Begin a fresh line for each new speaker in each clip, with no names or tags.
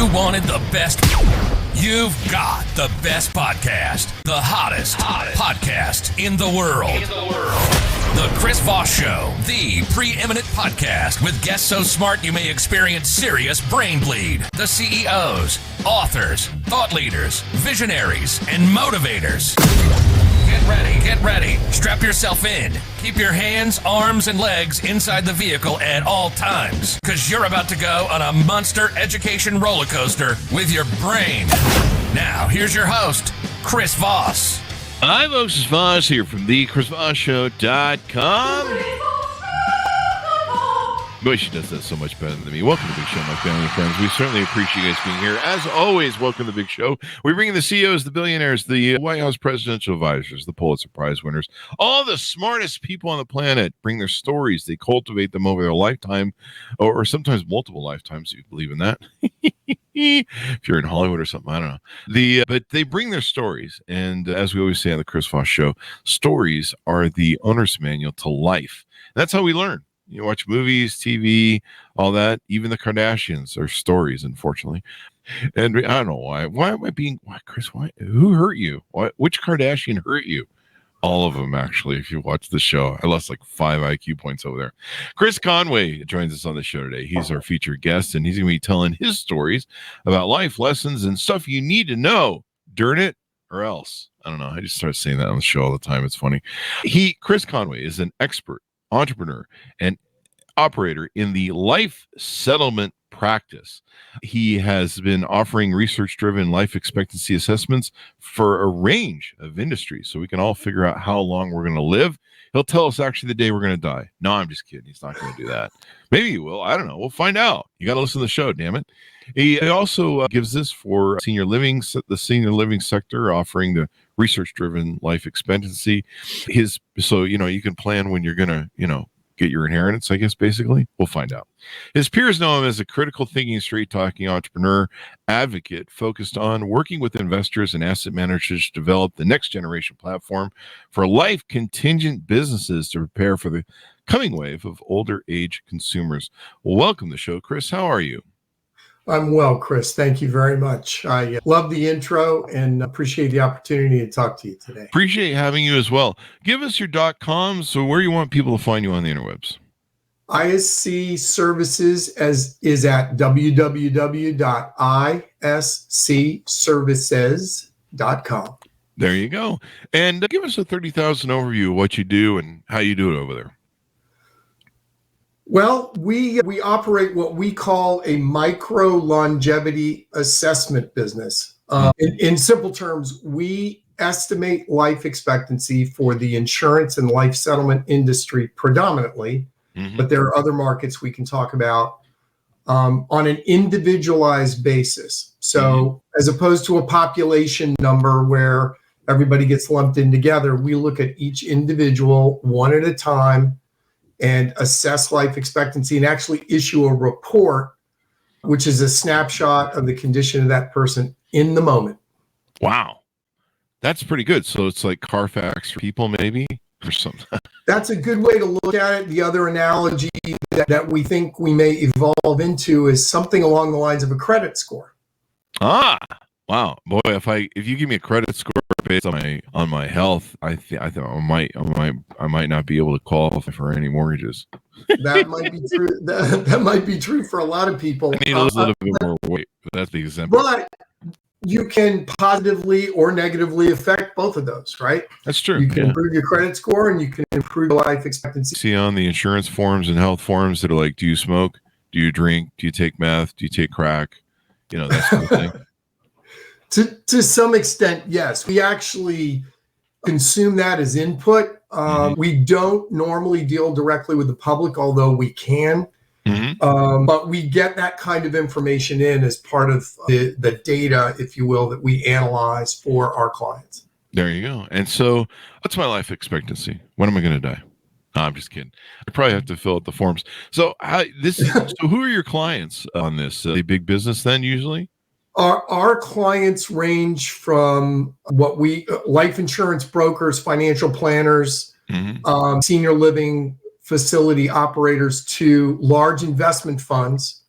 you wanted the best, you've got the best podcast, the hottest podcast in the world. The Chris Voss Show, the preeminent podcast with guests so smart you may experience serious brain bleed. The CEOs, authors, thought leaders, visionaries, and motivators. Get ready. Strap yourself in. Keep your hands, arms, and legs inside the vehicle at all times, because you're about to go on a monster education roller coaster with your brain. Now, here's your host, Chris Voss.
Hi, folks. It's Voss here from the ChrisVossShow.com. Boy, she does that so much better than me. Welcome to the Big Show, my family and friends. We certainly appreciate you guys being here. As always, welcome to the Big Show. We bring in the CEOs, the billionaires, the White House presidential advisors, the Pulitzer Prize winners, all the smartest people on the planet. Bring their stories. They cultivate them over their lifetime, or sometimes multiple lifetimes, if you believe in that. If you're in Hollywood or something, I don't know. But they bring their stories. And as we always say on the Chris Voss Show, stories are the owner's manual to life. That's how we learn. You watch movies, TV, all that. Even the Kardashians are stories, unfortunately. And I don't know why. Why am I being... Why, Chris? Why? Who hurt you? Which Kardashian hurt you? All of them, actually, if you watch the show. I lost like 5 IQ points over there. Chris Conway joins us on the show today. He's our featured guest, and he's going to be telling his stories about life lessons and stuff you need to know. Darn it, or else. I don't know. I just start saying that on the show all the time. It's funny. Chris Conway is an expert entrepreneur and operator in the life settlement practice. He has been offering research-driven life expectancy assessments for a range of industries so we can all figure out how long we're going to live. He'll tell us actually the day we're going to die. No, I'm just kidding. He's not going to do that. Maybe he will. I don't know. We'll find out. You got to listen to the show, damn it. He also gives this for senior living, the senior living sector, offering the research-driven life expectancy. So, you can plan when you're going to, get your inheritance, I guess, basically. We'll find out. His peers know him as a critical thinking, straight-talking entrepreneur advocate focused on working with investors and asset managers to develop the next generation platform for life contingent businesses to prepare for the coming wave of older age consumers. Welcome to the show, Chris. How are you?
I'm well, Chris. Thank you very much. I love the intro and appreciate the opportunity to talk to you today.
Appreciate having you as well. Give us your .com, so where you want people to find you on the interwebs.
ISC Services is at www.iscservices.com.
There you go. And give us a 30,000 overview of what you do and how you do it over there.
Well, we operate what we call a micro longevity assessment business. In simple terms, we estimate life expectancy for the insurance and life settlement industry predominantly, but there are other markets we can talk about on an individualized basis. So as opposed to a population number where everybody gets lumped in together, we look at each individual one at a time and assess life expectancy and actually issue a report, which is a snapshot of the condition of that person in the moment.
Wow. That's pretty good. So it's like Carfax for people, maybe, or something.
That's a good way to look at it. The other analogy that we think we may evolve into is something along the lines of a credit score.
Ah, wow, boy! If you give me a credit score based on my health, I might not be able to qualify for any mortgages.
That might be true. That might be true for a lot of people.
I need a little bit more weight. That's the example.
But you can positively or negatively affect both of those, right?
That's true.
You can improve your credit score and you can improve your life expectancy.
See on the insurance forums and health forums that are like, do you smoke? Do you drink? Do you take meth? Do you take crack? That sort of thing.
To some extent, yes. We actually consume that as input. We don't normally deal directly with the public, although we can. But we get that kind of information in as part of the data, if you will, that we analyze for our clients.
There you go. And so what's my life expectancy? When am I going to die? No, I'm just kidding. I probably have to fill out the forms. So so who are your clients on this? Are they big business then usually?
Our clients range from life insurance brokers, financial planners, senior living facility operators to large investment funds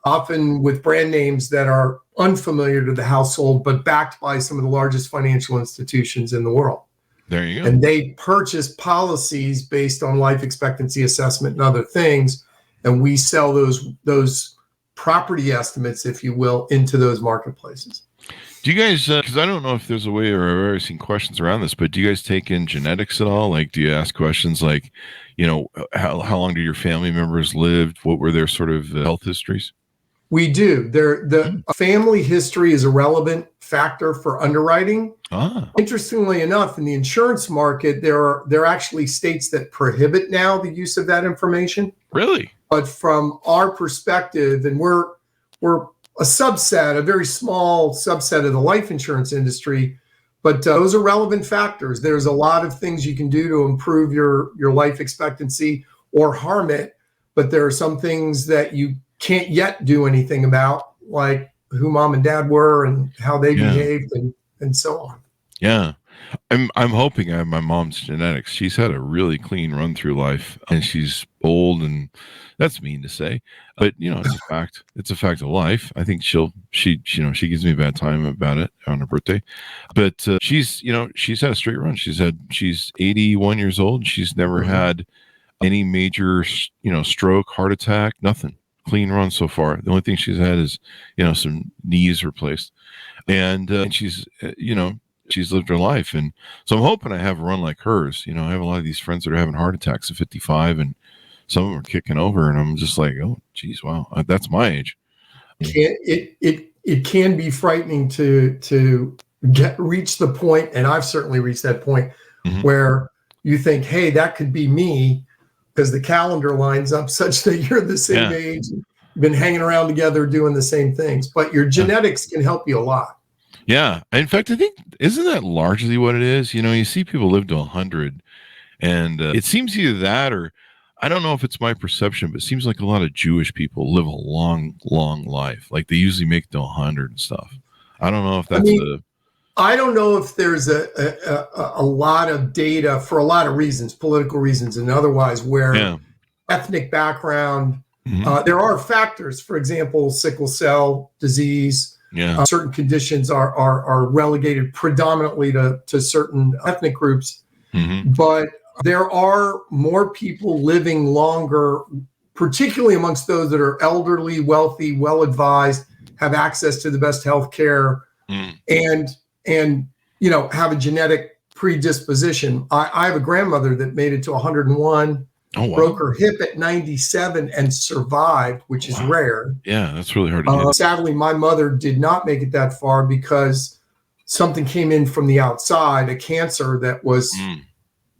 often with brand names that are unfamiliar to the household, but backed by some of the largest financial institutions in the world.
There you go.
And they purchase policies based on life expectancy assessment and other things. And we sell those property estimates, if you will, into those marketplaces.
Do you guys, because I don't know if there's a way, or I've already seen questions around this, but do you guys take in genetics at all? Like, do you ask questions like, how long do your family members live? What were their sort of health histories?
We do. The family history is a relevant factor for underwriting. Interestingly enough, in the insurance market, there are actually states that prohibit now the use of that information.
Really?
But from our perspective, and we're a very small subset of the life insurance industry, but those are relevant factors. There's a lot of things you can do to improve your life expectancy or harm it, but there are some things that you can't yet do anything about, like who mom and dad were and how they behaved and so on. Yeah.
I'm hoping I have my mom's genetics. She's had a really clean run through life, and she's old, and that's mean to say, but it's a fact. It's a fact of life. I think she gives me a bad time about it on her birthday, but she's had a straight run. She's 81 years old. She's never had any major, stroke, heart attack, nothing. Clean run so far. The only thing she's had is, some knees replaced, and she's, she's lived her life. And so I'm hoping I have a run like hers. I have a lot of these friends that are having heart attacks at 55, and some of them are kicking over, and I'm just like, oh, geez, wow, that's my age.
It can be frightening to reach the point, and I've certainly reached that point where you think, hey, that could be me, because the calendar lines up such that you're the same age, been hanging around together doing the same things. But your genetics can help you a lot.
Yeah. In fact, I think, isn't that largely what it is? You see people live to 100, and it seems either that, or I don't know if it's my perception, but it seems like a lot of Jewish people live a long, long life. Like they usually make it to 100 and stuff. I don't know if that's
I don't know if there's a lot of data for a lot of reasons, political reasons and otherwise, where ethnic background, there are factors. For example, sickle cell disease, certain conditions are relegated predominantly to certain ethnic groups. But there are more people living longer, particularly amongst those that are elderly, wealthy, well-advised, have access to the best health care, and have a genetic predisposition. I have a grandmother that made it to 101, broke her hip at 97 and survived, which is rare.
Yeah, that's really hard to do.
Sadly, my mother did not make it that far because something came in from the outside, a cancer that was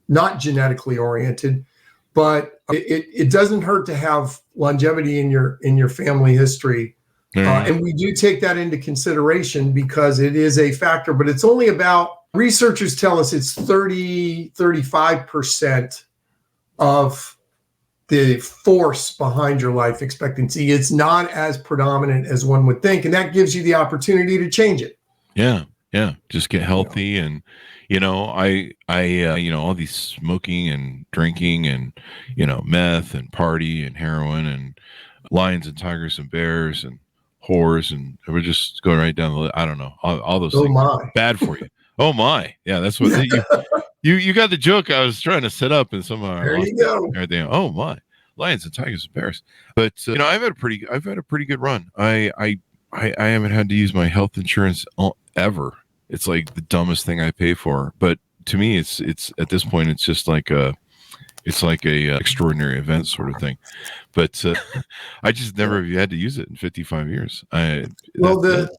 not genetically oriented. But it doesn't hurt to have longevity in your family history. And we do take that into consideration because it is a factor, but it's only about, researchers tell us it's 35% of the force behind your life expectancy. It's not as predominant as one would think. And that gives you the opportunity to change it.
Yeah. Just get healthy. And, I all these smoking and drinking and, meth and party and heroin and lions and tigers and bears and whores, and we're just going right down the list. I don't know, all those things are bad for you. Oh my, yeah, that's what you got the joke I was trying to set up, and somehow
there you go.
Everything. Oh my, lions and tigers and bears. But I've had a pretty good run. I haven't had to use my health insurance ever. It's like the dumbest thing I pay for, but to me, it's at this point, it's just like a extraordinary event sort of thing. But I just never have had to use it in 55 years.
Look,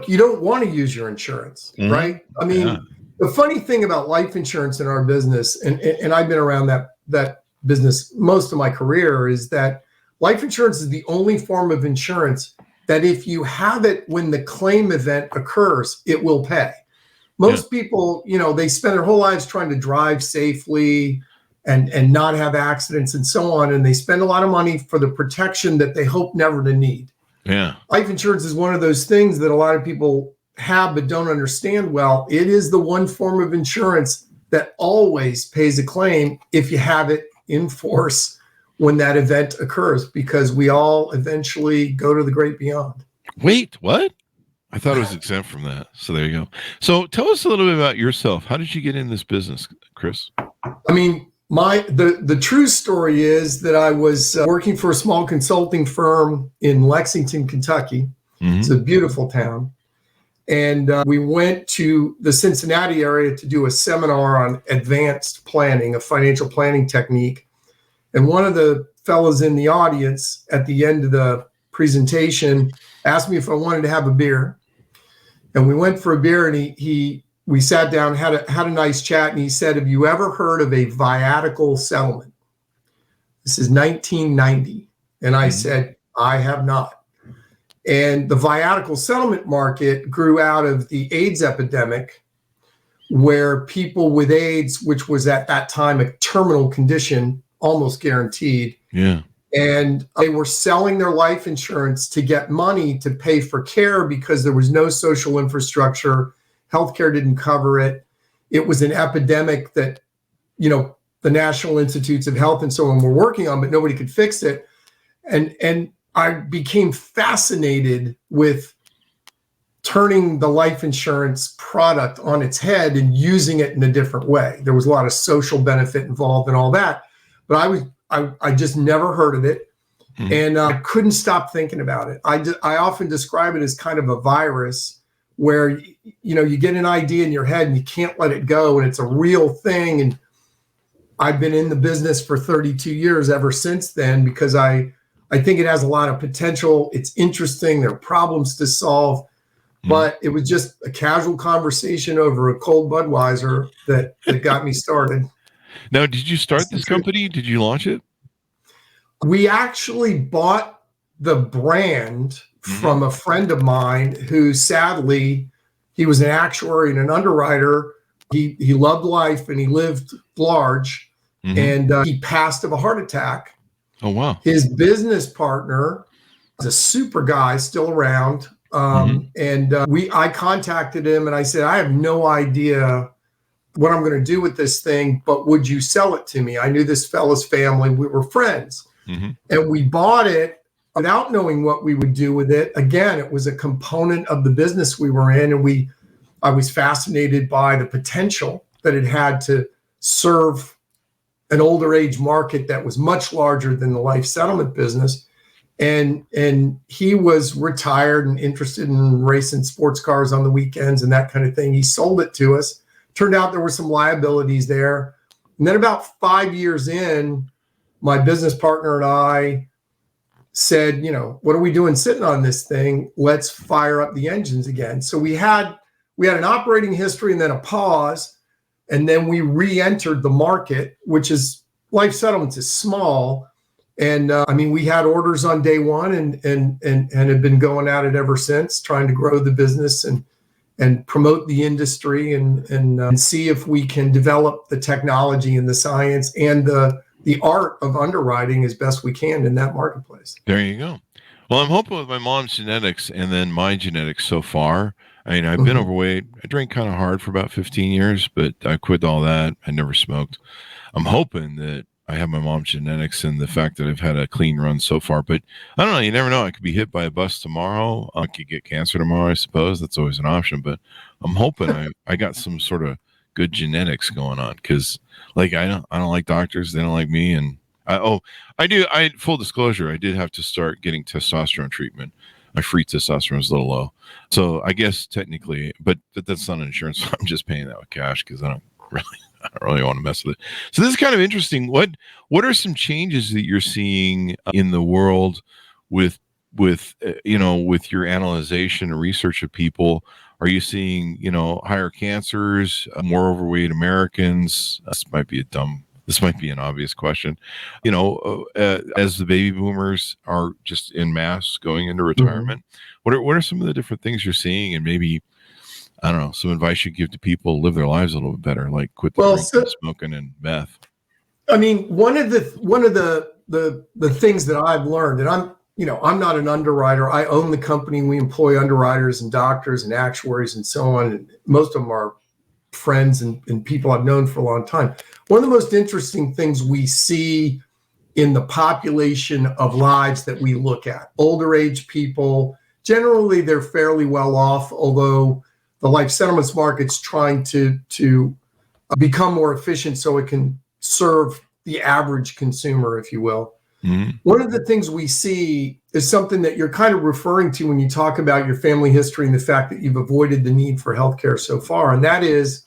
you don't want to use your insurance, right? I mean, the funny thing about life insurance in our business, and I've been around that business most of my career, is that life insurance is the only form of insurance that if you have it when the claim event occurs, it will pay. Most people, they spend their whole lives trying to drive safely and not have accidents and so on. And they spend a lot of money for the protection that they hope never to need.
Yeah.
Life insurance is one of those things that a lot of people have but don't understand well. It is the one form of insurance that always pays a claim if you have it in force when that event occurs, because we all eventually go to the great beyond.
Wait, what? I thought it was exempt from that. So there you go. So tell us a little bit about yourself. How did you get in this business, Chris?
I mean, the true story is that I was working for a small consulting firm in Lexington, Kentucky. It's a beautiful town. And we went to the Cincinnati area to do a seminar on advanced planning, a financial planning technique. And one of the fellows in the audience at the end of the presentation asked me if I wanted to have a beer. And we went for a beer, and we sat down, had a nice chat, and he said, "Have you ever heard of a viatical settlement?" This is 1990. And I said, "I have not." And the viatical settlement market grew out of the AIDS epidemic, where people with AIDS, which was at that time a terminal condition, almost guaranteed.
Yeah.
And they were selling their life insurance to get money to pay for care because there was no social infrastructure. Healthcare didn't cover it. It was an epidemic that, the National Institutes of Health and so on were working on, but nobody could fix it. And I became fascinated with turning the life insurance product on its head and using it in a different way. There was a lot of social benefit involved and all that, but I just never heard of it. And I couldn't stop thinking about it. I often describe it as kind of a virus where, you get an idea in your head and you can't let it go, and it's a real thing. And I've been in the business for 32 years ever since then, because I think it has a lot of potential. It's interesting. There are problems to solve, but it was just a casual conversation over a cold Budweiser that got me started.
Now, did you start this company? Did you launch it?
We actually bought the brand from a friend of mine who, sadly, he was an actuary and an underwriter. He loved life and he lived large, and he passed of a heart attack.
Oh, wow.
His business partner is a super guy, still around. I contacted him and I said, "I have no idea what I'm going to do with this thing, but would you sell it to me?" I knew this fella's family. We were friends. And we bought it without knowing what we would do with it. Again, it was a component of the business we were in. And I was fascinated by the potential that it had to serve an older age market that was much larger than the life settlement business. And he was retired and interested in racing sports cars on the weekends and that kind of thing. He sold it to us. Turned out there were some liabilities there. And then about 5 years in, my business partner and I said, what are we doing sitting on this thing? Let's fire up the engines again. So we had an operating history and then a pause. And then we re-entered the market, which is, life settlements is small. And we had orders on day one and have been going at it ever since, trying to grow the business and promote the industry and see if we can develop the technology and the science and the art of underwriting as best we can in that marketplace.
There you go. Well, I'm hoping with my mom's genetics and then my genetics so far. I've been overweight. I drank kind of hard for about 15 years, but I quit all that. I never smoked. I'm hoping that I have my mom's genetics and the fact that I've had a clean run so far, but I don't know. You never know. I could be hit by a bus tomorrow. I could get cancer tomorrow, I suppose. That's always an option, but I'm hoping I got some sort of good genetics going on, because I don't like doctors. They don't like me. And I do. Full disclosure, I did have to start getting testosterone treatment. My free testosterone is a little low. So I guess technically, but that's not insurance. I'm just paying that with cash because I don't really want to mess with it. So this is kind of interesting. What are some changes that you're seeing in the world with your analyzation and research of people? Are you seeing, higher cancers, more overweight Americans? This might be an obvious question. As the baby boomers are just in mass going into retirement, what are some of the different things you're seeing, and maybe, I don't know, some advice you give to people to live their lives a little bit better, like quit smoking and meth?
One of the things that I've learned, and I'm not an underwriter. I own the company. We employ underwriters and doctors and actuaries and so on. And most of them are friends and people I've known for a long time. One of the most interesting things we see in the population of lives that we look at. Older age people, generally they're fairly well off, although the life settlements market's trying to become more efficient so it can serve the average consumer, if you will. Mm-hmm. One of the things we see is something that you're kind of referring to when you talk about your family history and the fact that you've avoided the need for healthcare so far. And that is,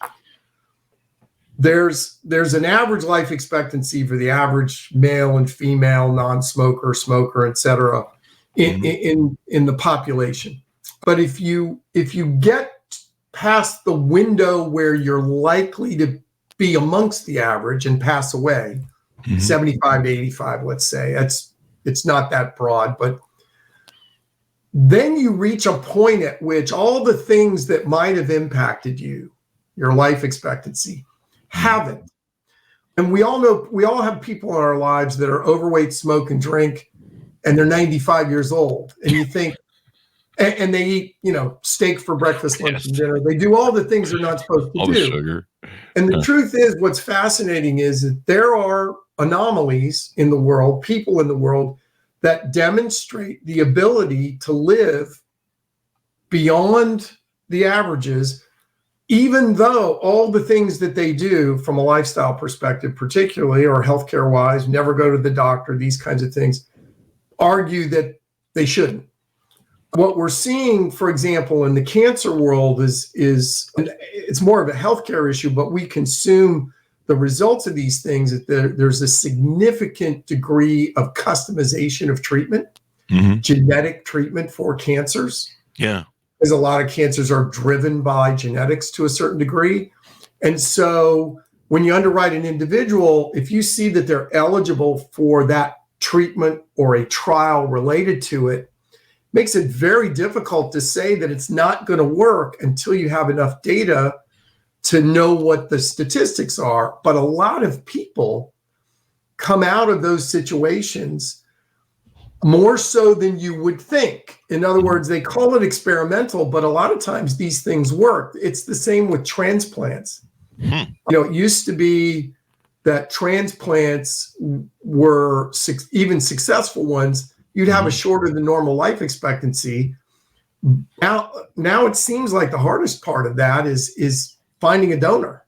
there's an average life expectancy for the average male and female, non-smoker, smoker, et cetera, in the population. But if you get past the window where you're likely to be amongst the average and pass away, 75 to 85, let's say, it's not that broad, but then you reach a point at which all the things that might have impacted you, your life expectancy, haven't. And we all know, we all have people in our lives that are overweight, smoke and drink, and they're 95 years old. And you think, and they eat, steak for breakfast, lunch, and dinner. They do all the things they're not supposed to do.
All the sugar.
And the truth is, what's fascinating is that there are anomalies in the world, people in the world that demonstrate the ability to live beyond the averages, even though all the things that they do from a lifestyle perspective, particularly, or healthcare wise, never go to the doctor, these kinds of things, argue that they shouldn't. What we're seeing, for example, in the cancer world is it's more of a healthcare issue, but we consume the results of these things. There's a significant degree of customization of treatment, genetic treatment for cancers.
Yeah.
Because a lot of cancers are driven by genetics to a certain degree. And so when you underwrite an individual, if you see that they're eligible for that treatment or a trial related to it, makes it very difficult to say that it's not going to work until you have enough data to know what the statistics are. But a lot of people come out of those situations more so than you would think. In other words, they call it experimental, but a lot of times these things work. It's the same with transplants. It used to be that transplants were even successful ones. You'd have a shorter than normal life expectancy. Now it seems like the hardest part of that is finding a donor.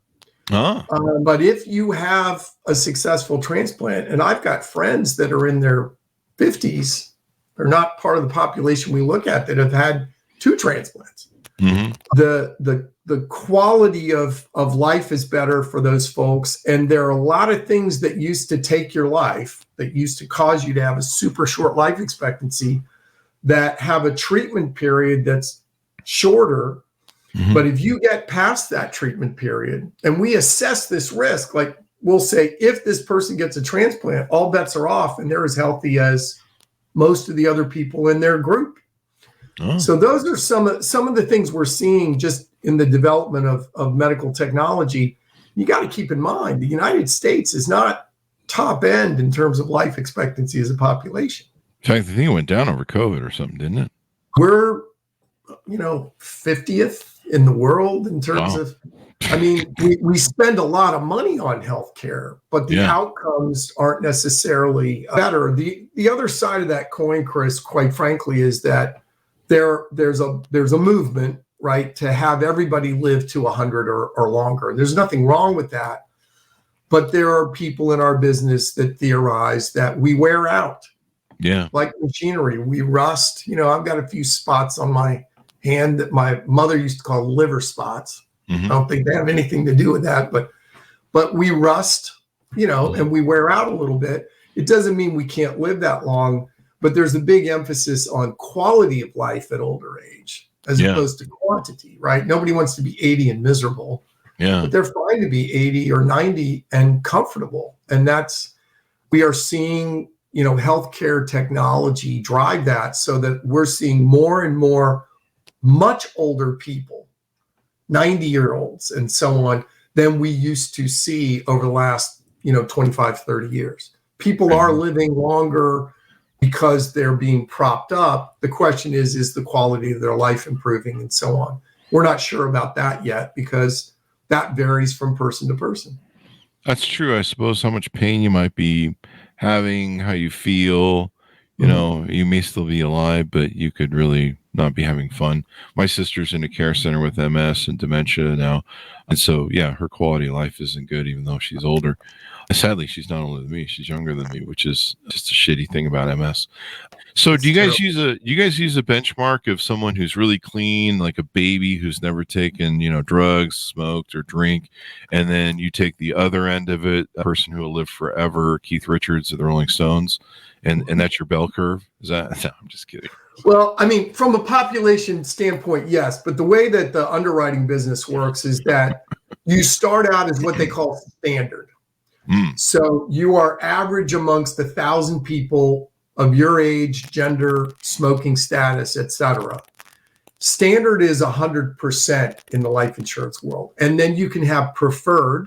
But if you have a successful transplant, and I've got friends that are in their 50s, they're not part of the population we look at, that have had 2 transplants. The quality of life is better for those folks. And there are a lot of things that used to take your life, that used to cause you to have a super short life expectancy, that have a treatment period that's shorter. But if you get past that treatment period, and we assess this risk, like we'll say, if this person gets a transplant, all bets are off and they're as healthy as most of the other people in their group. So those are some of the things we're seeing just in the development of medical technology. You got to keep in mind, the United States is not top end in terms of life expectancy as a population.
In fact, I think it went down over COVID or something, didn't it?
We're, 50th in the world in terms of, we spend a lot of money on healthcare, but the outcomes aren't necessarily better. The other side of that coin, Chris, quite frankly, is that there's a movement, right, to have everybody live to 100 or longer. There's nothing wrong with that, but there are people in our business that theorize that we wear out. Yeah, like machinery, we rust. I've got a few spots on my hand that my mother used to call liver spots. I don't think they have anything to do with that, but we rust, and we wear out a little bit. It doesn't mean we can't live that long. But there's a big emphasis on quality of life at older age as opposed to quantity, right? Nobody wants to be 80 and miserable. But they're fine to be 80 or 90 and comfortable. And we are seeing, healthcare technology drive that, so that we're seeing more and more much older people, 90-year-olds and so on, than we used to see over the last, 25, 30 years. People are living longer because they're being propped up. The question is the quality of their life improving and so on? We're not sure about that yet, because that varies from person to person.
That's true. I suppose how much pain you might be having, how you feel. You know, you may still be alive, but you could really not be having fun. My sister's in a care center with MS and dementia now. And so, yeah, her quality of life isn't good, even though she's older. Sadly, she's not older than me. She's younger than me, which is just a shitty thing about MS. So do you guys use a benchmark of someone who's really clean, like a baby who's never taken, drugs, smoked, or drink, and then you take the other end of it, a person who will live forever, Keith Richards of the Rolling Stones, and that's your bell curve? Is that? No, I'm just kidding.
Well, I mean, from a population standpoint, yes, but the way that the underwriting business works is that you start out as what they call standard. So you are average amongst 1,000 people of your age, gender, smoking status, etc. Standard is 100% in the life insurance world. And then you can have preferred,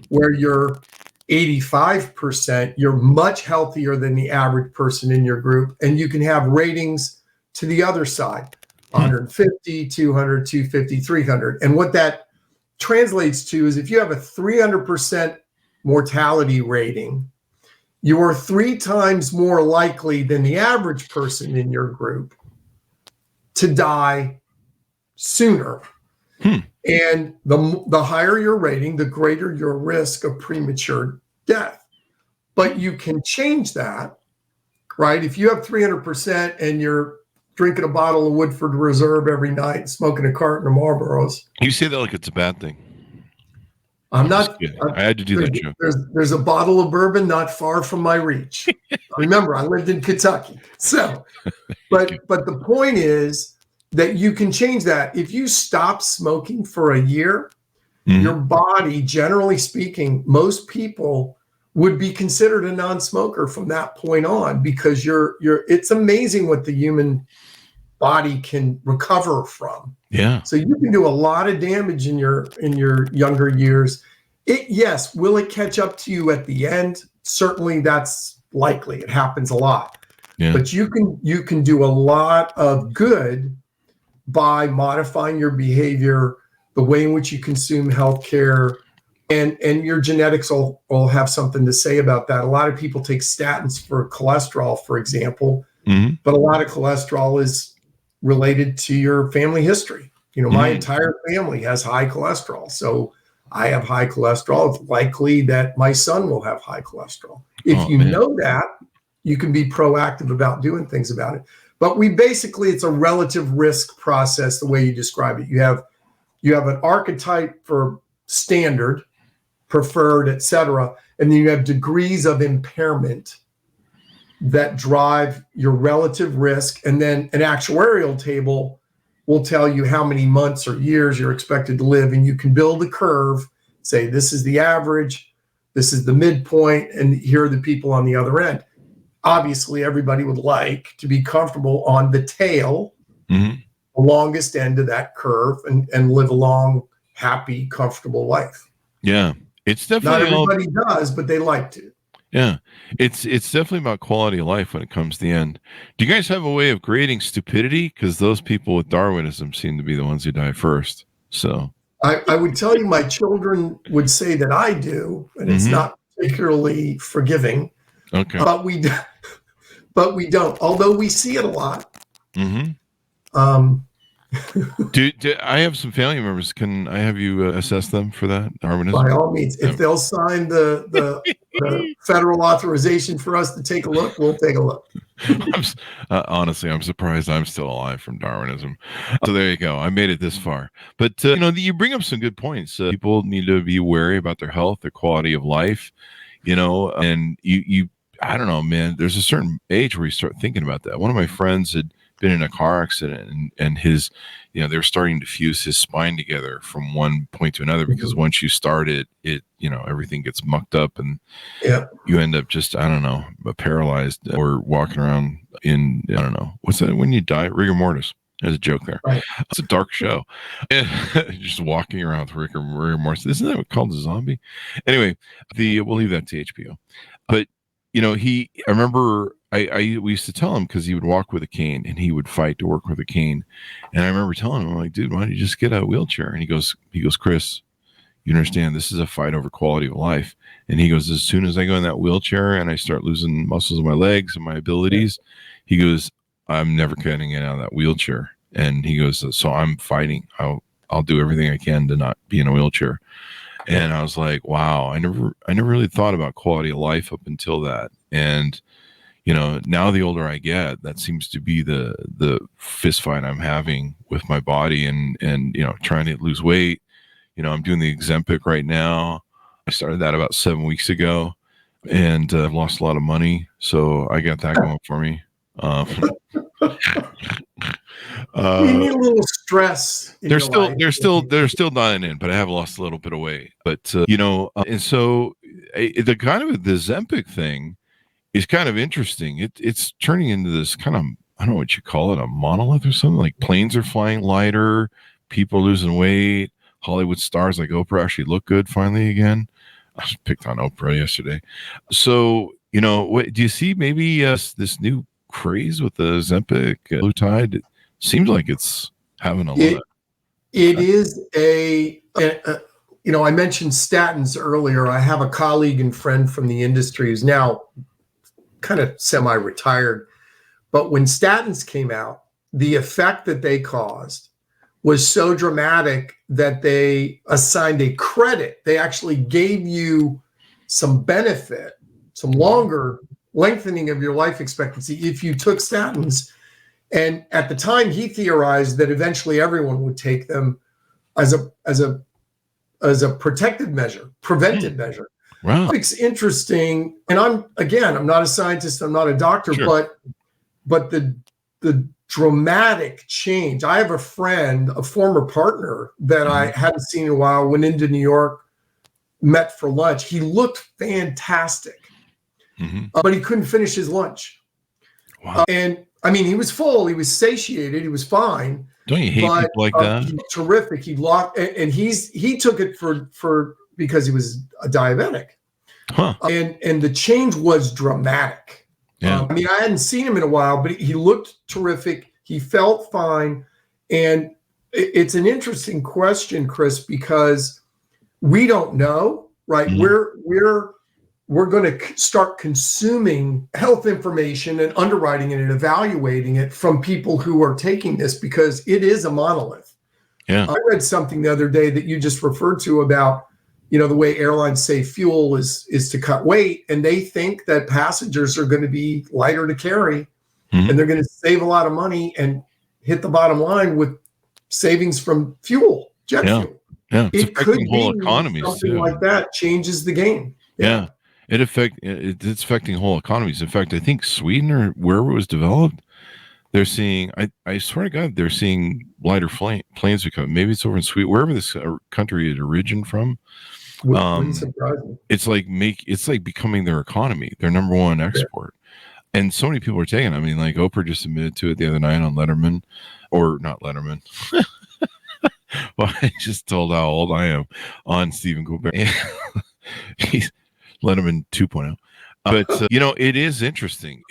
where you're 85%, you're much healthier than the average person in your group. And you can have ratings to the other side, 150, 200, 250, 300. And what that translates to is if you have a 300% mortality rating, you are 3 times more likely than the average person in your group to die sooner. And the higher your rating, the greater your risk of premature death. But you can change that, right? If you have 300% and you're drinking a bottle of Woodford Reserve every night, smoking a carton of Marlboros.
You say that like it's a bad thing.
I'm not.
I had to do that joke.
There's a bottle of bourbon not far from my reach. Remember, I lived in Kentucky. So, but the point is that you can change that. If you stop smoking for a year, your body, generally speaking, most people would be considered a non-smoker from that point on, because it's amazing what the human body can recover from.
Yeah.
So you can do a lot of damage in your younger years. Yes, will it catch up to you at the end? Certainly that's likely. It happens a lot.
Yeah.
But you can do a lot of good by modifying your behavior, the way in which you consume healthcare, and your genetics will have something to say about that. A lot of people take statins for cholesterol, for example, but a lot of cholesterol is related to your family history. My entire family has high cholesterol. So I have high cholesterol. It's likely that my son will have high cholesterol. If you know that, you can be proactive about doing things about it. But it's a relative risk process, the way you describe it. You have an archetype for standard, preferred, etc. And then you have degrees of impairment that drive your relative risk. And then an actuarial table will tell you how many months or years you're expected to live. And you can build a curve, say, this is the average, this is the midpoint, and here are the people on the other end. Obviously, everybody would like to be comfortable on the tail, the longest end of that curve, and live a long, happy, comfortable life.
Yeah. It's definitely
not everybody does, but they like to.
Yeah, it's definitely about quality of life when it comes to the end. Do you guys have a way of grading stupidity? Because those people with Darwinism seem to be the ones who die first. So
I would tell you, my children would say that I do, and it's not particularly forgiving.
Okay,
but we don't. Although we see it a lot.
Do I have some family members? Can I have you assess them for that Darwinism?
By all means, if they'll sign the federal authorization for us to take a look, we'll take a look.
Honestly, I'm surprised I'm still alive from Darwinism. So there you go. I made it this far. But you bring up some good points. People need to be wary about their health, their quality of life. And you I don't know, man. There's a certain age where you start thinking about that. One of my friends had been in a car accident, and his, they were starting to fuse his spine together from one point to another, because once you start it, everything gets mucked up, and you end up just, I don't know, paralyzed or walking around in, I don't know, what's that when you die? Rigor mortis. There's a joke there. Right. It's a dark show. Just walking around with rigor mortis. Isn't that what called a zombie? Anyway, we'll leave that to HBO. But I remember we used to tell him, because he would walk with a cane and he would fight to work with a cane. And I remember telling him, I'm like, dude, why don't you just get a wheelchair? And he goes, Chris, you understand this is a fight over quality of life. And he goes, as soon as I go in that wheelchair and I start losing muscles in my legs and my abilities, he goes, I'm never getting out of that wheelchair. And he goes, so I'm fighting. I'll do everything I can to not be in a wheelchair. And I was like, wow, I never really thought about quality of life up until that. And, you know, now the older I get, that seems to be the fist fight I'm having with my body and, you know, trying to lose weight. You know, I'm doing the Ozempic right now. I started that about 7 weeks ago, and I've lost a lot of money. So I got that going for me.
You need a little stress.
They're still dying in, but I have lost a little bit of weight. But you know, and so the kind of the Ozempic thing is kind of interesting. It's turning into this kind of, I don't know what you call it, a monolith or something. Like planes are flying lighter, people are losing weight, Hollywood stars like Oprah actually look good finally again. I was picked on Oprah yesterday. So you know, what do you see? Maybe this new craze with the Ozempic, Blue Tide. It seems like it's having a lot.
It is you know, I mentioned statins earlier. I have a colleague and friend from the industry who's now kind of semi-retired. But when statins came out, the effect that they caused was so dramatic that they assigned a credit. They actually gave you some benefit, some longer lengthening of your life expectancy if you took statins. And at the time, he theorized that eventually everyone would take them as a protective measure, preventive measure.
Wow.
It's interesting. And I'm not a scientist, I'm not a doctor,
Sure.
but the dramatic change. I have a friend, a former partner that I hadn't seen in a while, went into New York, met for lunch. He looked fantastic, but he couldn't finish his lunch.
Wow.
And I mean, he was full, he was satiated, he was fine.
Don't you hate people like that?
He was terrific. He lost, and he took it for because he was a diabetic.
Huh.
And the change was dramatic.
Yeah.
I mean, I hadn't seen him in a while, but he looked terrific. He felt fine. And it's an interesting question, Chris, because we don't know, right? We're going to start consuming health information and underwriting it and evaluating it from people who are taking this, because it is a monolith.
Yeah.
I read something the other day that you just referred to about, you know, the way airlines save fuel is to cut weight, and they think that passengers are going to be lighter to carry, and they're going to save a lot of money and hit the bottom line with savings from fuel, jet fuel.
Yeah,
it could
whole
be
economies
something
too.
like that changes the game.
Yeah. It's affecting whole economies. In fact, I think Sweden or wherever it was developed, they're seeing, I swear to God, they're seeing lighter planes become. Maybe it's over in Sweden, wherever this country it originated from.
Wouldn't surprise me.
It's like becoming their economy, their number one export. Yeah. And so many people are taking it. I mean, like Oprah just admitted to it the other night on Letterman, or not Letterman. Well, I just told how old I am on Stephen Colbert. He's Letterman 2.0. But you know, it is interesting.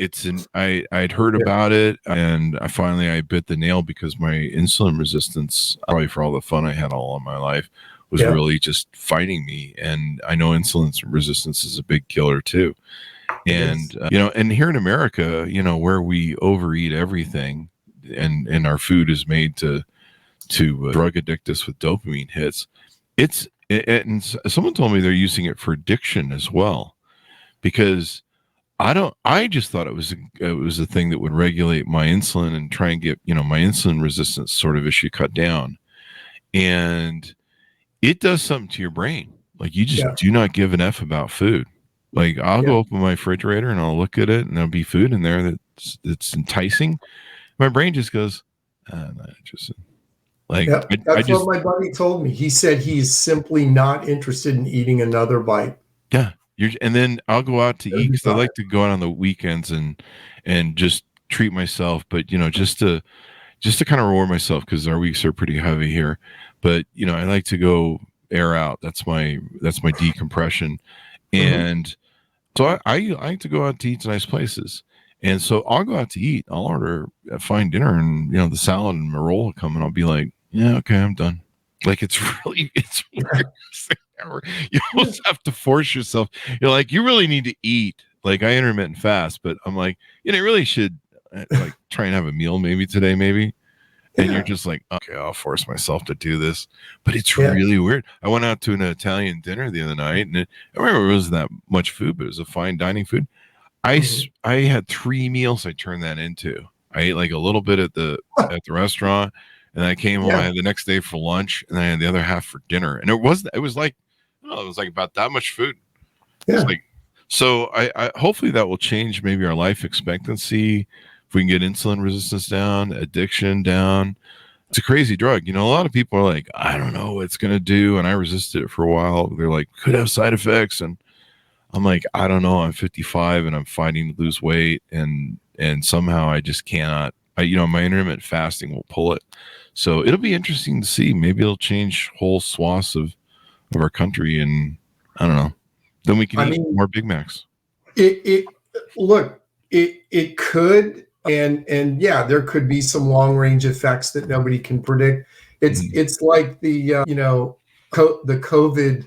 I'd heard about it, and I bit the nail, because my insulin resistance, probably for all the fun I had all of my life, was really just fighting me. And I know insulin resistance is a big killer too. And you know, and here in America, you know, where we overeat everything, and our food is made to drug addict us with dopamine hits. And someone told me they're using it for addiction as well, because I just thought it was a thing that would regulate my insulin and try and get, you know, my insulin resistance sort of issue cut down. And it does something to your brain. Like, you just do not give an F about food. Like, I'll go open my refrigerator and I'll look at it, and there'll be food in there that's enticing. My brain just goes, not interested. Like,
that's what my buddy told me. He said he's simply not interested in eating another bite.
Yeah. And then I'll go out to eat, because I like to go out on the weekends and just treat myself, but, you know, just to kind of reward myself, because our weeks are pretty heavy here. But, you know, I like to go air out. That's my decompression. And so I like to go out to eat to nice places. And so I'll go out to eat. I'll order a fine dinner, and, you know, the salad and my roll will come, and I'll be like, yeah, okay, I'm done. Like, it's weird. hour. You almost have to force yourself. You're like, you really need to eat. Like I intermittent fast, but I'm like, you really should like try and have a meal maybe today, maybe. And you're just like, okay, I'll force myself to do this. But it's really weird. I went out to an Italian dinner the other night, and I remember it wasn't that much food, but it was a fine dining food. I had 3 meals I turned that into. I ate like a little bit at the restaurant, and I came home. I had the next day for lunch, and then I had the other half for dinner. And it was like, it was like about that much food. Yeah. Like, so I hopefully that will change maybe our life expectancy. If we can get insulin resistance down, addiction down. It's a crazy drug. A lot of people are like, I don't know what it's going to do. And I resisted it for a while. They're like, could have side effects. And I'm like, I don't know. I'm 55 and I'm fighting to lose weight. And somehow I just cannot, my intermittent fasting will pull it. So it'll be interesting to see. Maybe it'll change whole swaths of our country. And I don't know. Then we can eat more Big Macs. It
could. And yeah, there could be some long range effects that nobody can predict. It's like the the COVID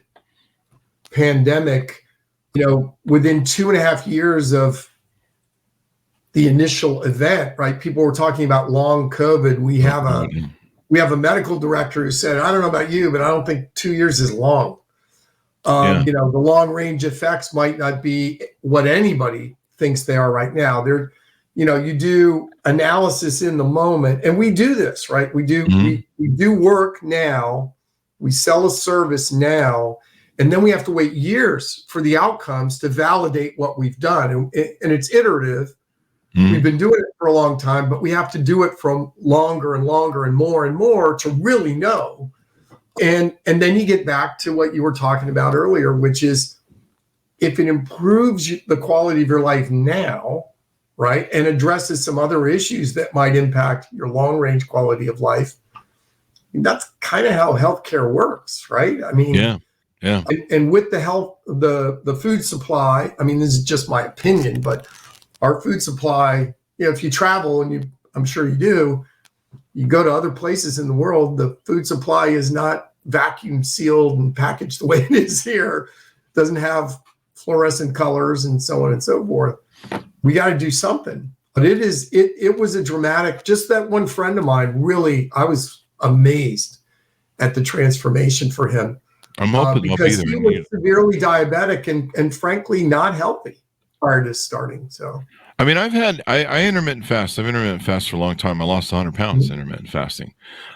pandemic. Within 2.5 years of the initial event, right? People were talking about long COVID. We have a medical director who said, I don't know about you, but I don't think 2 years is long. The long range effects might not be what anybody thinks they are right now. You do analysis in the moment, and we do this, right? We do we do work now, we sell a service now, and then we have to wait years for the outcomes to validate what we've done. And it's iterative. We've been doing it for a long time, but we have to do it from longer and longer and more to really know. And then you get back to what you were talking about earlier, which is if it improves the quality of your life now, right, and addresses some other issues that might impact your long-range quality of life, that's kind of how healthcare works, right? I mean,
yeah.
And with the food supply, I mean, this is just my opinion, but our food supply, if you travel, and I'm sure you do, you go to other places in the world, the food supply is not vacuum sealed and packaged the way it is here. It doesn't have fluorescent colors and so on and so forth. We got to do something. But it was a dramatic, just that one friend of mine, really, I was amazed at the transformation for him.
I'm hoping
because he was severely diabetic and frankly not healthy prior to starting. So
I mean, I intermittent fast. I've intermittent fast for a long time. I lost 100 pounds intermittent fasting.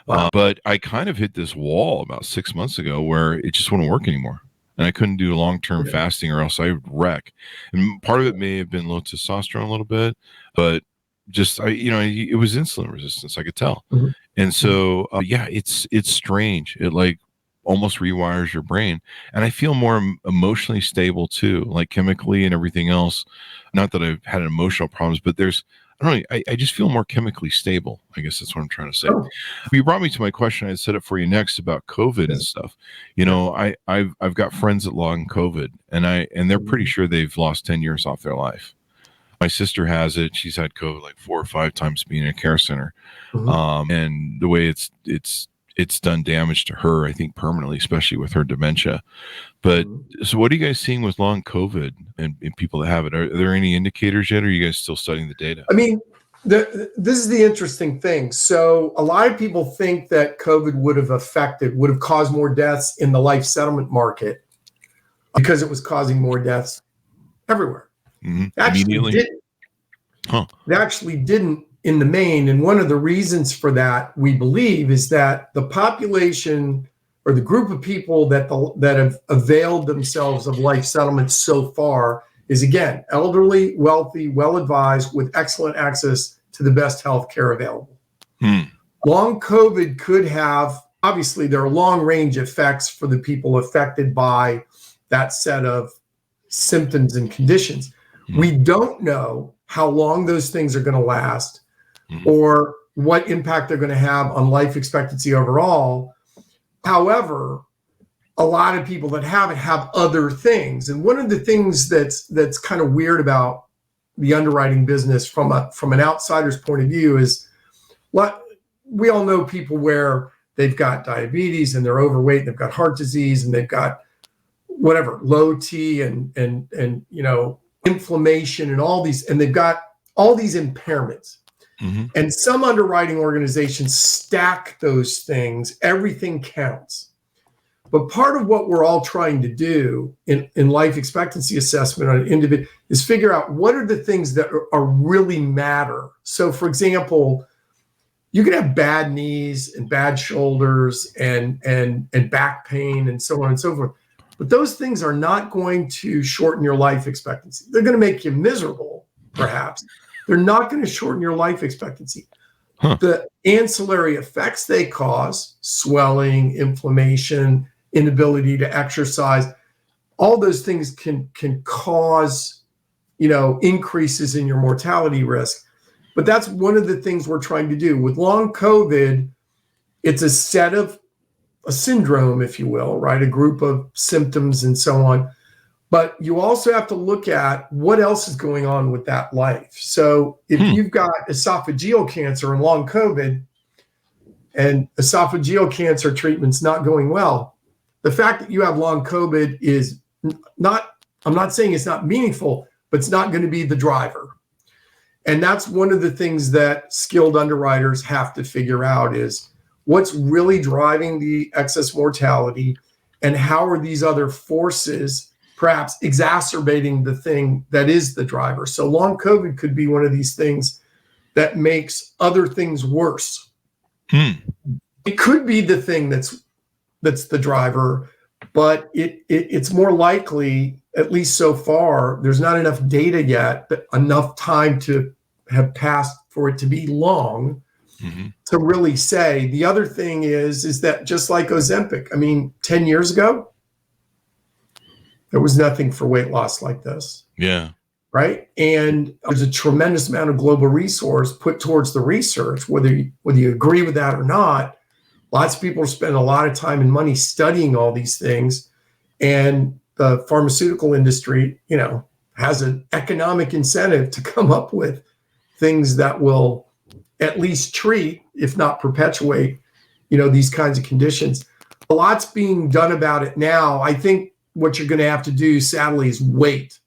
Wow. But I kind of hit this wall about 6 months ago where it just wouldn't work anymore. And I couldn't do long-term fasting or else I would wreck. And part of it may have been low testosterone a little bit, but just, it was insulin resistance. I could tell. Mm-hmm. And so, it's strange. It like almost rewires your brain. And I feel more emotionally stable too, like chemically and everything else. Not that I've had emotional problems, but I just feel more chemically stable. I guess that's what I'm trying to say. Oh. You brought me to my question. I'd set up for you next about COVID and stuff. I've got friends that long COVID, and they're pretty sure they've lost 10 years off their life. My sister has it. She's had COVID like 4 or 5 times being in a care center. Mm-hmm. And the way it's done damage to her, I think permanently, especially with her dementia. But so what are you guys seeing with long COVID and people that have it? Are there any indicators yet? Or are you guys still studying the data?
I mean, this is the interesting thing. So a lot of people think that COVID would have caused more deaths in the life settlement market because it was causing more deaths everywhere.
Mm-hmm.
It actually didn't in the main. And one of the reasons for that, we believe, is that the population or the group of people that have availed themselves of life settlements so far is, again, elderly, wealthy, well-advised, with excellent access to the best health care available. Long COVID could have, obviously, there are long-range effects for the people affected by that set of symptoms and conditions. We don't know how long those things are going to last or what impact they're going to have on life expectancy overall. However, a lot of people that have it have other things. And one of the things that's kind of weird about the underwriting business from an outsider's point of view is what we all know people where they've got diabetes and they're overweight, and they've got heart disease, and they've got whatever, low T and inflammation and all these, and they've got all these impairments.
Mm-hmm.
And some underwriting organizations stack those things. Everything counts. But part of what we're all trying to do in life expectancy assessment on an individual is figure out what are the things that are really matter. So, for example, you can have bad knees and bad shoulders and back pain and so on and so forth. But those things are not going to shorten your life expectancy. They're going to make you miserable, perhaps. They're not going to shorten your life expectancy.
Huh.
The ancillary effects they cause, swelling, inflammation, inability to exercise, all those things can cause, increases in your mortality risk. But that's one of the things we're trying to do. With long COVID, it's a syndrome, if you will, right? A group of symptoms and so on. But you also have to look at what else is going on with that life. So if you've got esophageal cancer and long COVID, and esophageal cancer treatment's not going well, the fact that you have long COVID is not, I'm not saying it's not meaningful, but it's not going to be the driver. And that's one of the things that skilled underwriters have to figure out is what's really driving the excess mortality and how are these other forces perhaps exacerbating the thing that is the driver. So long COVID could be one of these things that makes other things worse. It could be the thing that's the driver, but it's more likely, at least so far, there's not enough data yet, but enough time to have passed for it to be long to really say. The other thing is that just like Ozempic, 10 years ago, there was nothing for weight loss like this.
Yeah.
Right. And there's a tremendous amount of global resource put towards the research, whether you agree with that or not. Lots of people are spending a lot of time and money studying all these things. And the pharmaceutical industry, has an economic incentive to come up with things that will at least treat, if not perpetuate, these kinds of conditions. A lot's being done about it now. I think what you're going to have to do, sadly, is wait,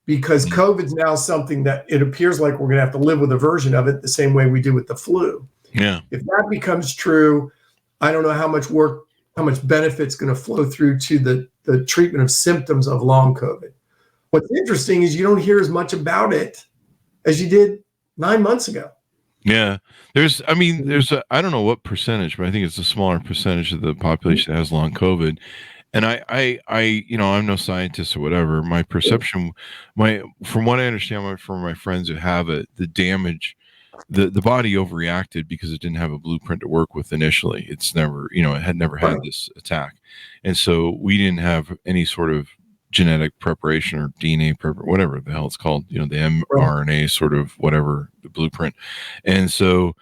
because COVID's now something that it appears like we're going to have to live with a version of it the same way we do with the flu.
Yeah.
If that becomes true, I don't know how much benefit's going to flow through to the treatment of symptoms of long COVID. What's interesting is you don't hear as much about it as you did 9 months ago.
Yeah. There's I don't know what percentage, but I think it's a smaller percentage of the population that has long COVID. And I'm no scientist or whatever. My perception, from what I understand from my friends who have it, the damage, the body overreacted because it didn't have a blueprint to work with initially. It's never, it had never had this attack. And so we didn't have any sort of genetic preparation or DNA whatever the hell it's called, the mRNA sort of whatever, the blueprint. And so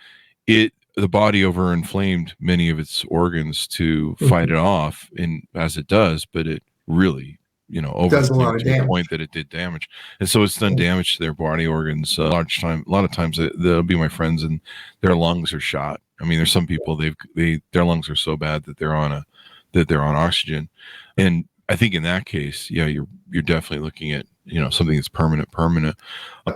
the body overinflamed many of its organs to fight it off, and as it does, but it really,
does a lot of
to the
damage.
point that it did damage. And so it's done damage to their body organs. A lot of times they'll be my friends and their lungs are shot. There's some people their lungs are so bad that they're on oxygen. And I think in that case, you're definitely looking at, something that's permanent.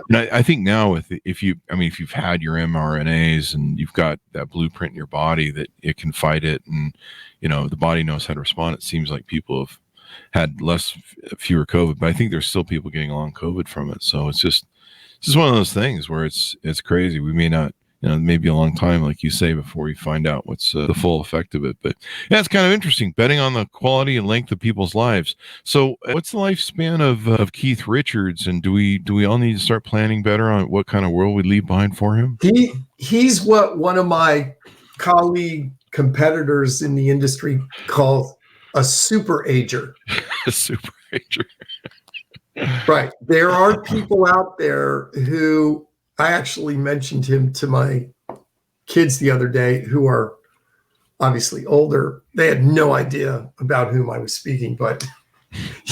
And I think now if you've had your mRNAs and you've got that blueprint in your body that it can fight it, and, the body knows how to respond, it seems like people have had fewer COVID, but I think there's still people getting long COVID from it. So it's just one of those things where it's crazy. We may not, maybe a long time, like you say, before we find out what's the full effect of it. But yeah, it's kind of interesting, betting on the quality and length of people's lives. So what's the lifespan of Keith Richards? And do we all need to start planning better on what kind of world we leave behind for him?
He's what one of my colleague competitors in the industry calls a super ager.
A super ager.
Right. There are people out there who, I actually mentioned him to my kids the other day, who are obviously older. They had no idea about whom I was speaking, but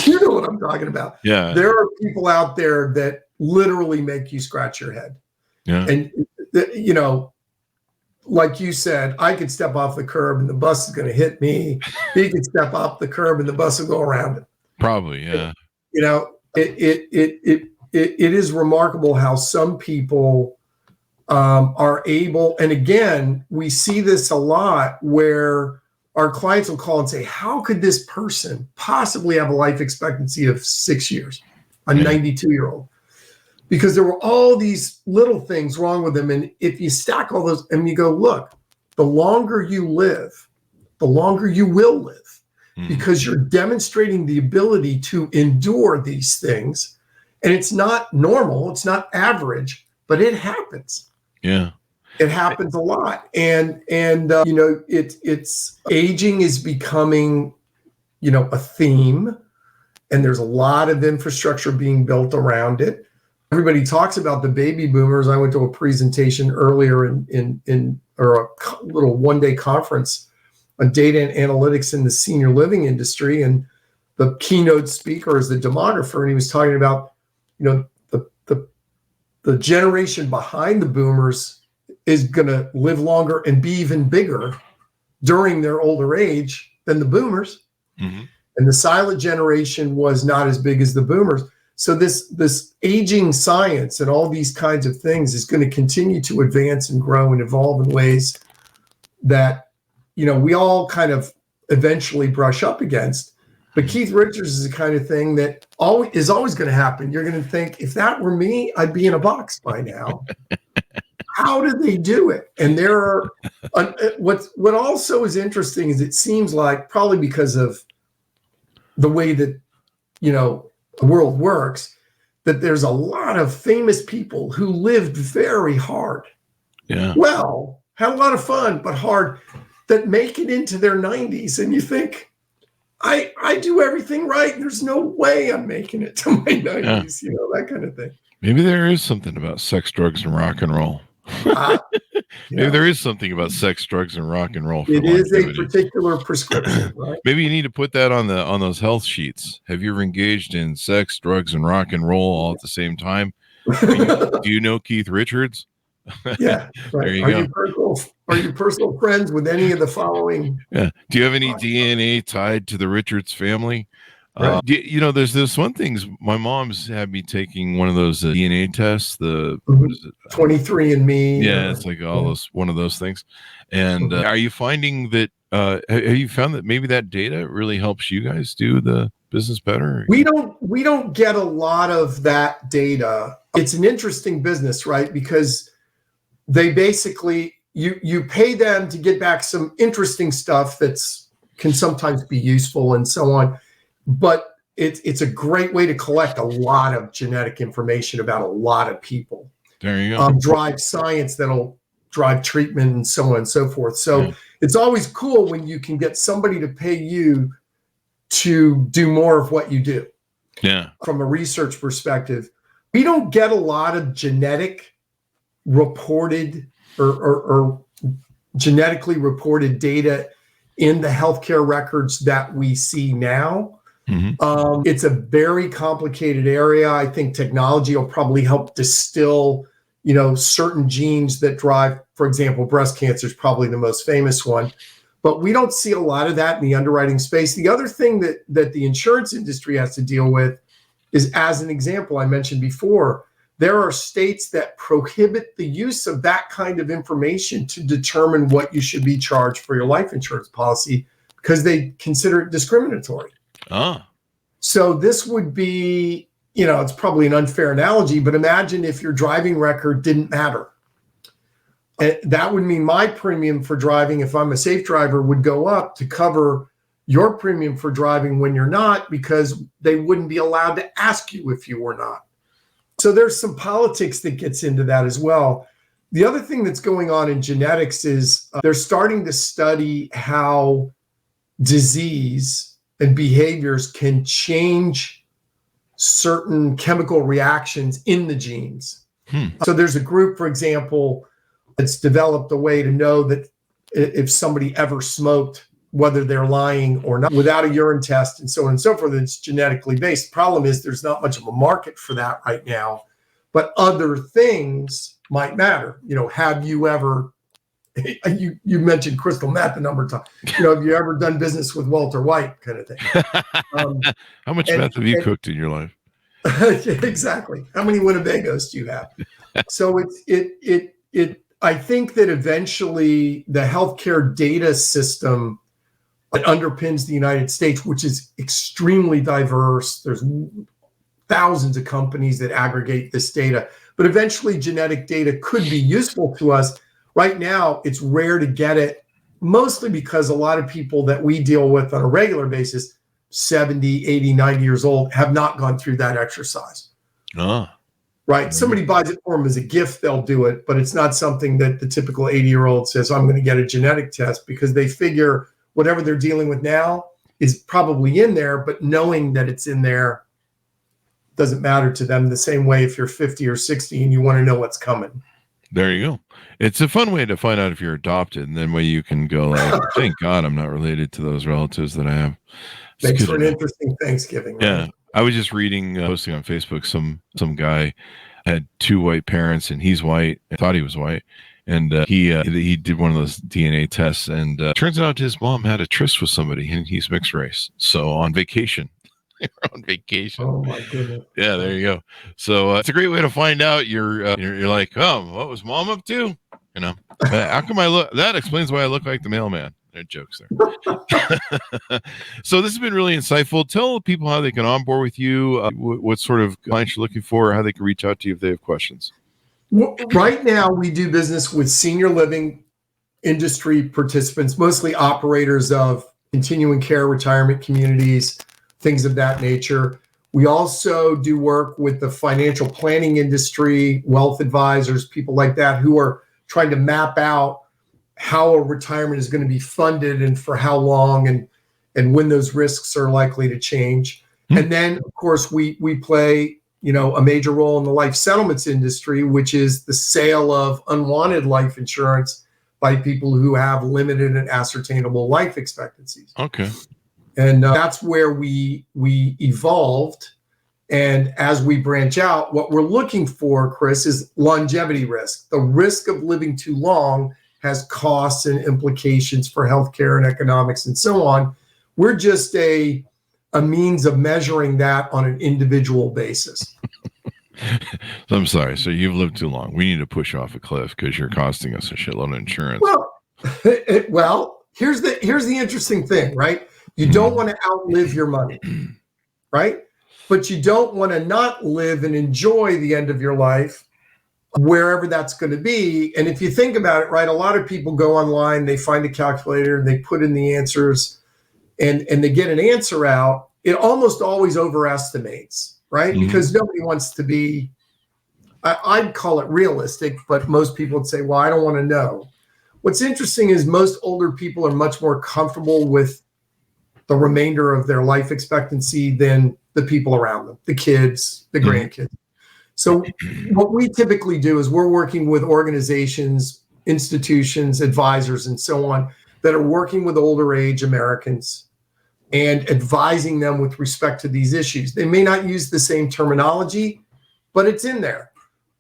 you know what I'm talking about.
Yeah.
There are people out there that literally make you scratch your head.
Yeah.
And, like you said, I could step off the curb and the bus is going to hit me. He could step off the curb and the bus will go around him.
Probably, yeah.
You know, it is remarkable how some people are able, and again, we see this a lot where our clients will call and say, how could this person possibly have a life expectancy of 6 years, a 92-year-old? Because there were all these little things wrong with them. And if you stack all those and you go, look, the longer you live, the longer you will live, because you're demonstrating the ability to endure these things. And it's not normal, it's not average, but it happens.
Yeah.
It happens a lot. And you know, it's aging is becoming, you know, a theme, and there's a lot of infrastructure being built around it. Everybody talks about the baby boomers. I went to a presentation earlier or a little one-day conference on data and analytics in the senior living industry, and the keynote speaker is the demographer, and he was talking about, you know, the generation behind the boomers is going to live longer and be even bigger during their older age than the boomers. And the silent generation was not as big as the boomers. So this aging science and all these kinds of things is going to continue to advance and grow and evolve in ways that, you know, we all kind of eventually brush up against. But Keith Richards is the kind of thing that is always going to happen. You're going to think, if that were me, I'd be in a box by now. How did they do it? And there are what also is interesting is it seems like, probably because of the way that, you know, the world works, that there's a lot of famous people who lived very hard. Yeah. Well, had a lot of fun, but hard, that make it into their 90s. And you think, I do everything right. There's no way I'm making it to my 90s, you know, that kind of thing.
Maybe there is something about sex, drugs, and rock and roll. Maybe there is something about sex, drugs, and rock and roll.
It is a particular prescription, right?
Maybe you need to put that on those health sheets. Have you ever engaged in sex, drugs, and rock and roll all at the same time? Do you know Keith Richards?
Yeah, right.
There you go.
Are you personal friends with any of the following?
Yeah. Do you have any DNA tied to the Richards family? Right. You know, there's this one thing. My mom's had me taking one of those DNA tests. What is it?
23andMe.
Yeah, it's like one of those things. And are you finding that? Have you found that maybe that data really helps you guys do the business better?
We don't get a lot of that data. It's an interesting business, right? Because they basically you pay them to get back some interesting stuff can sometimes be useful and so on. But it's a great way to collect a lot of genetic information about a lot of people.
There you go.
Drive science that'll drive treatment and so on and so forth. So it's always cool when you can get somebody to pay you to do more of what you do.
Yeah.
From a research perspective, we don't get a lot of genetic reported or genetically reported data in the healthcare records that we see now. It's a very complicated area. I think technology will probably help distill, you know, certain genes that drive, for example, breast cancer is probably the most famous one, but we don't see a lot of that in the underwriting space. The other thing that the insurance industry has to deal with is, as an example, I mentioned before, there are states that prohibit the use of that kind of information to determine what you should be charged for your life insurance policy because they consider it discriminatory. So this would be, you know, it's probably an unfair analogy, but imagine if your driving record didn't matter. And that would mean my premium for driving, if I'm a safe driver, would go up to cover your premium for driving when you're not, because they wouldn't be allowed to ask you if you were not. So there's some politics that gets into that as well. The other thing that's going on in genetics is they're starting to study how disease and behaviors can change certain chemical reactions in the genes. So there's a group, for example, that's developed a way to know that if somebody ever smoked, whether they're lying or not, without a urine test and so on and so forth, it's genetically based. The problem is there's not much of a market for that right now, but other things might matter. You know, have you ever You mentioned crystal meth a number of times. Have you ever done business with Walter White, kind of thing?
How much meth have you cooked in your life?
Exactly. How many Winnebagos do you have? So I think that eventually the healthcare data system that underpins the United States, which is extremely diverse, there's thousands of companies that aggregate this data, but eventually genetic data could be useful to us. Right now, it's rare to get it, mostly because a lot of people that we deal with on a regular basis, 70, 80, 90 years old, have not gone through that exercise. Right. Somebody buys it for them as a gift, they'll do it, but it's not something that the typical 80-year-old says, I'm going to get a genetic test, because they figure whatever they're dealing with now is probably in there, but knowing that it's in there doesn't matter to them the same way if you're 50 or 60 and you want to know what's coming.
There you go. It's a fun way to find out if you're adopted, and then way you can go like, thank God I'm not related to those relatives that I have.
Makes for an interesting Thanksgiving. Right?
Yeah. I was just reading, posting on Facebook, some guy had 2 white parents, and he's white. I thought he was white. And he did one of those DNA tests, and turns out his mom had a tryst with somebody, and he's mixed race. So on vacation. They were on vacation.
Oh my goodness.
Yeah, there you go. So it's a great way to find out. You're like, oh, what was mom up to? How come I look? That explains why I look like the mailman. There jokes there. So this has been really insightful. Tell people how they can onboard with you, what sort of clients you're looking for, how they can reach out to you if they have questions.
Right now, we do business with senior living industry participants, mostly operators of continuing care, retirement communities, things of that nature. We also do work with the financial planning industry, wealth advisors, people like that, who are trying to map out how a retirement is going to be funded and for how long, and when those risks are likely to change. And then, of course, we play a major role in the life settlements industry, which is the sale of unwanted life insurance by people who have limited and ascertainable life expectancies.
Okay.
And that's where we evolved. And as we branch out, what we're looking for, Chris, is longevity risk. The risk of living too long has costs and implications for healthcare and economics and so on. We're just a means of measuring that on an individual basis.
I'm sorry. So you've lived too long. We need to push off a cliff because you're costing us a shitload of insurance.
Well, here's the interesting thing, right? You don't want to outlive your money, right? But you don't want to not live and enjoy the end of your life wherever that's going to be. And if you think about it, right, a lot of people go online, they find a calculator, and they put in the answers, and they get an answer out. It almost always overestimates, right? Mm-hmm. Because nobody wants to be, I'd call it realistic, but most people would say, well, I don't want to know. What's interesting is most older people are much more comfortable with the remainder of their life expectancy than the people around them, the kids, the grandkids. So what we typically do is we're working with organizations, institutions, advisors, and so on that are working with older age Americans and advising them with respect to these issues. They may not use the same terminology, but it's in there.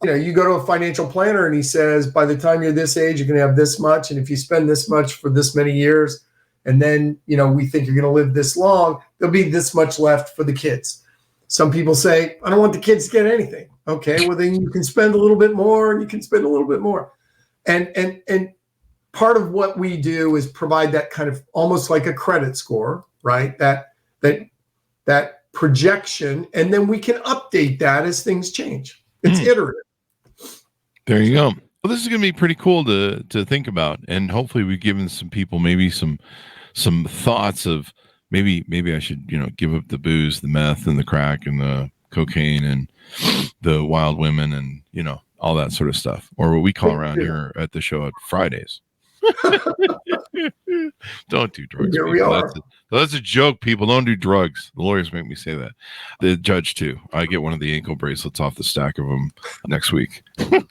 You go to a financial planner and he says, by the time you're this age, you're going to have this much. And if you spend this much for this many years, and then, we think you're going to live this long, there'll be this much left for the kids. Some people say, I don't want the kids to get anything. Okay, well, then you can spend a little bit more and you can spend a little bit more. And part of what we do is provide that kind of almost like a credit score, right? That projection, and then we can update that as things change. It's iterative.
There you go. Well, this is going to be pretty cool to think about, and hopefully we've given some people maybe some thoughts of maybe I should give up the booze, the meth, and the crack, and the cocaine, and the wild women, and all that sort of stuff, or what we call around here at the show at Fridays. Don't do drugs.
Here we are.
That's a joke, people. Don't do drugs. The lawyers make me say that. The judge too. I get one of the ankle bracelets off the stack of them next week. I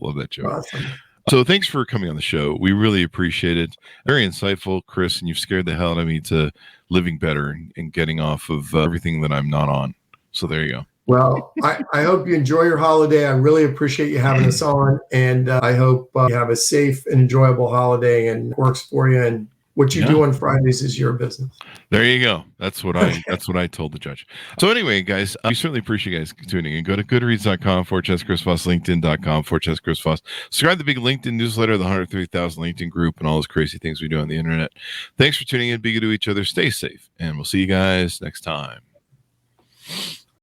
love that joke.
Awesome.
So thanks for coming on the show. We really appreciate it. Very insightful, Chris, and you've scared the hell out of me to living better and getting off of everything that I'm not on. So there you go.
Well, I hope you enjoy your holiday. I really appreciate you having us on, and I hope you have a safe and enjoyable holiday and works for you. And what you do on Fridays is your business.
There you go. That's what I told the judge. So anyway, guys, we certainly appreciate you guys tuning in. Go to goodreads.com/Chris Voss, LinkedIn.com/Chris Voss. Subscribe to the big LinkedIn newsletter, the 130,000 LinkedIn group, and all those crazy things we do on the internet. Thanks for tuning in. Be good to each other. Stay safe, and we'll see you guys next time.